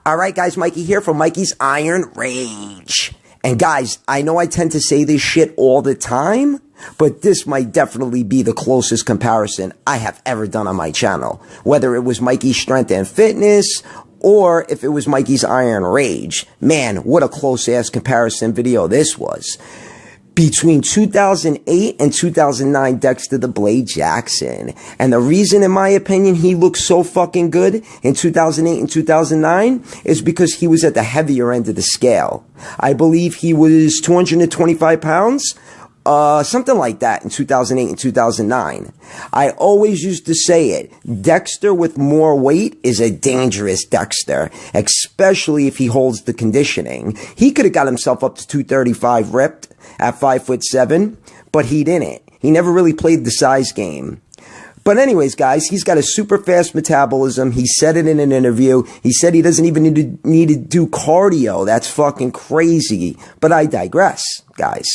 Alright guys, Mikey here from Mikey's Iron Rage. And guys, I know I tend to say this shit all the time, but this might definitely be the closest comparison I have ever done on my channel. Whether it was Mikey's Strength and Fitness, or if it was Mikey's Iron Rage. Man, what a close-ass comparison video this was. Between 2008 and 2009, Dexter the Blade Jackson. And the reason, in my opinion, he looked so fucking good in 2008 and 2009 is because he was at the heavier end of the scale. I believe he was 225 pounds. Something like that in 2008 and 2009. I always used to say it. Dexter with more weight is a dangerous Dexter, especially if he holds the conditioning. He could have got himself up to 235 ripped at 5'7", but he didn't. He never really played the size game. But anyways, guys, he's got a super fast metabolism. He said it in an interview. He said he doesn't even need to do cardio. That's fucking crazy. But I digress, guys.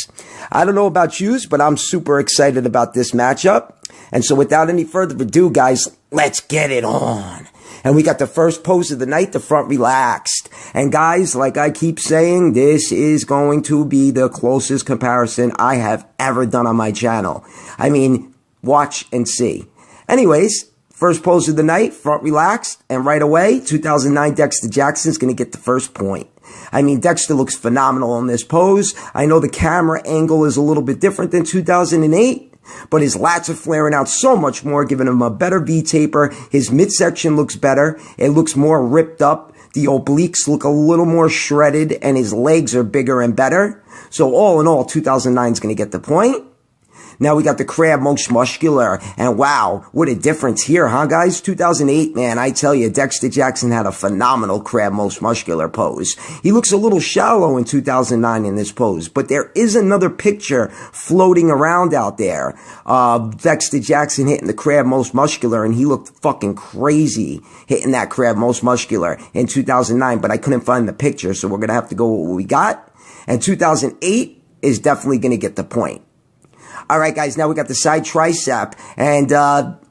I don't know about yous, but I'm super excited about this matchup. And so without any further ado, guys, let's get it on. And we got the first pose of the night, the front relaxed. And guys, like I keep saying, this is going to be the closest comparison I have ever done on my channel. I mean, watch and see. Anyways, first pose of the night, front relaxed, and right away, 2009 Dexter Jackson is going to get the first point. I mean, Dexter looks phenomenal in this pose. I know the camera angle is a little bit different than 2008, but his lats are flaring out so much more, giving him a better V-taper. His midsection looks better. It looks more ripped up. The obliques look a little more shredded, and his legs are bigger and better. So all in all, 2009 is going to get the point. Now we got the crab most muscular, and wow, what a difference here, huh guys? 2008, man, I tell you, Dexter Jackson had a phenomenal crab most muscular pose. He looks a little shallow in 2009 in this pose, but there is another picture floating around out there. Dexter Jackson hitting the crab most muscular, and he looked fucking crazy hitting that crab most muscular in 2009, but I couldn't find the picture, so we're going to have to go with what we got. And 2008 is definitely going to get the point. Alright guys, now we got the side tricep, and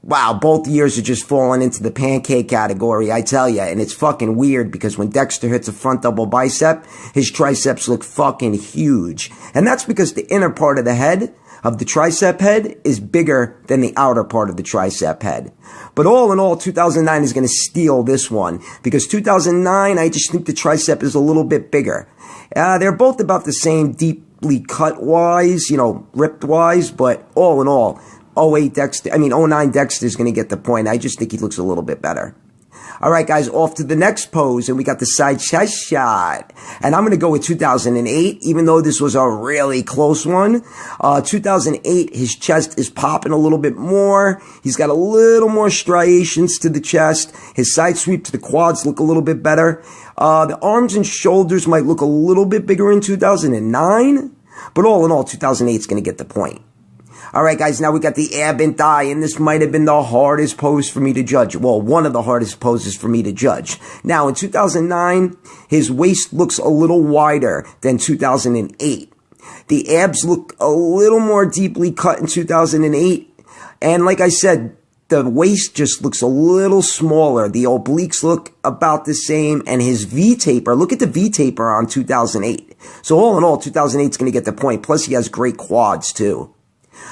wow, both years are just falling into the pancake category, I tell ya, and it's fucking weird because when Dexter hits a front double bicep, his triceps look fucking huge. And that's because the inner part of the head, of the tricep head, is bigger than the outer part of the tricep head. But all in all, 2009 is going to steal this one, because 2009, I just think the tricep is a little bit bigger. They're both about the same deeply cut wise, you know, ripped wise, but all in all, 09 Dexter is going to get the point. I just think he looks a little bit better. Alright guys, off to the next pose, and we got the side chest shot. And I'm going to go with 2008, even though this was a really close one. 2008, his chest is popping a little bit more. He's got a little more striations to the chest. His side sweep to the quads look a little bit better. The arms and shoulders might look a little bit bigger in 2009, but all in all, 2008 is going to get the point. Alright guys, now we got the ab and thigh, and this might have been the hardest pose for me to judge. Well, one of the hardest poses for me to judge. Now, in 2009, his waist looks a little wider than 2008. The abs look a little more deeply cut in 2008, and like I said, the waist just looks a little smaller. The obliques look about the same, and his V-taper, look at the V-taper on 2008. So all in all, 2008 is going to get the point, plus he has great quads too.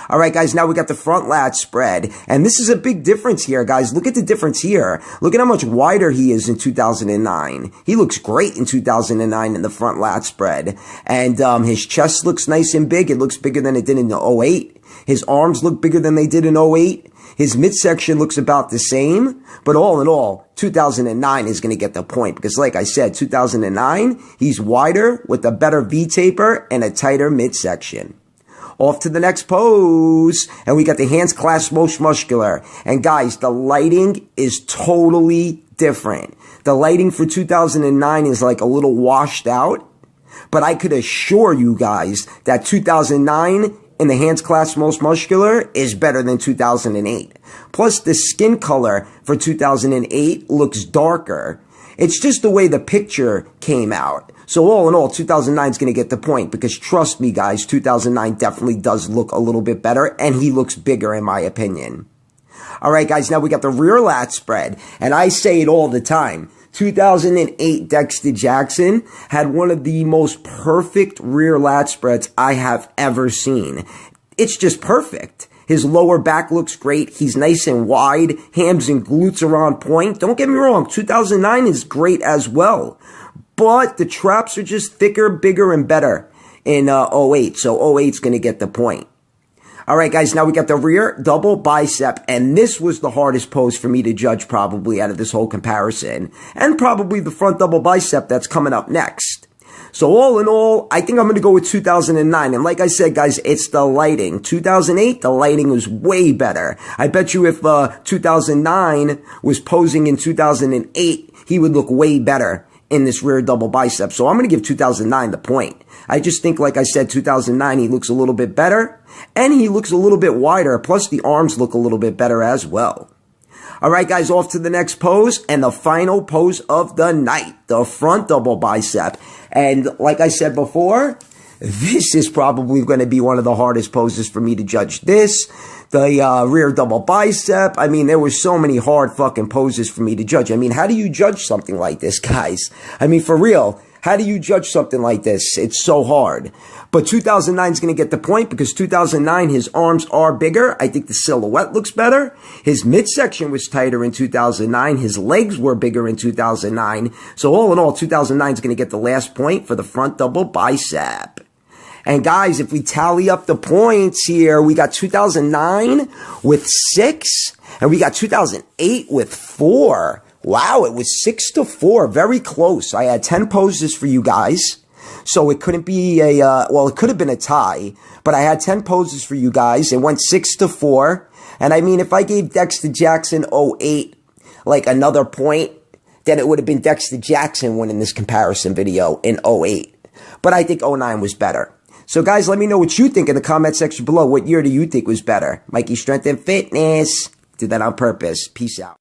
Alright guys, now we got the front lat spread, and this is a big difference here, guys. Look at the difference here. Look at how much wider he is in 2009. He looks great in 2009 in the front lat spread, and his chest looks nice and big. It looks bigger than it did in 08. His arms look bigger than they did in 08. His midsection looks about the same, but all in all, 2009 is going to get the point, because like I said, 2009, he's wider with a better V-taper and a tighter midsection. Off to the next pose, and we got the hands clasped most muscular. And guys, the lighting is totally different. The lighting for 2009 is like a little washed out, but I could assure you guys that 2009 in the hands clasped most muscular is better than 2008. Plus, the skin color for 2008 looks darker. It's just the way the picture came out. So all in all, 2009 is going to get the point, because trust me guys, 2009 definitely does look a little bit better, and he looks bigger in my opinion. Alright guys, now we got the rear lat spread, and I say it all the time. 2008 Dexter Jackson had one of the most perfect rear lat spreads I have ever seen. It's just perfect. His lower back looks great. He's nice and wide. Hams and glutes are on point. Don't get me wrong, 2009 is great as well. But the traps are just thicker, bigger, and better in 08. So 08's going to get the point. All right, guys, now we got the rear double bicep, and this was the hardest pose for me to judge probably out of this whole comparison, and probably the front double bicep that's coming up next. So all in all, I think I'm going to go with 2009, and like I said, guys, it's the lighting. 2008, the lighting was way better. I bet you if 2009 was posing in 2008, he would look way better in this rear double bicep. So I'm going to give 2009 the point. I just think, like I said, 2009, he looks a little bit better, and he looks a little bit wider, plus the arms look a little bit better as well. All right, guys, off to the next pose, and the final pose of the night, the front double bicep. And like I said before, this is probably going to be one of the hardest poses for me to judge. This, the rear double bicep. I mean, there were so many hard fucking poses for me to judge. I mean, how do you judge something like this, guys? I mean, for real, how do you judge something like this? It's so hard. But 2009 is going to get the point because 2009, his arms are bigger. I think the silhouette looks better. His midsection was tighter in 2009. His legs were bigger in 2009. So all in all, 2009 is going to get the last point for the front double bicep. And guys, if we tally up the points here, we got 2009 with 6, and we got 2008 with 4. Wow, it was 6-4, very close. I had 10 poses for you guys, so it couldn't be a, well, it could have been a tie, but I had 10 poses for you guys. It went 6-4, and I mean, if I gave Dexter Jackson 08 like another point, then it would have been Dexter Jackson winning this comparison video in 08. But I think 09 was better. So guys, let me know what you think in the comment section below. What year do you think was better? Mikey Strength and Fitness. Did that on purpose. Peace out.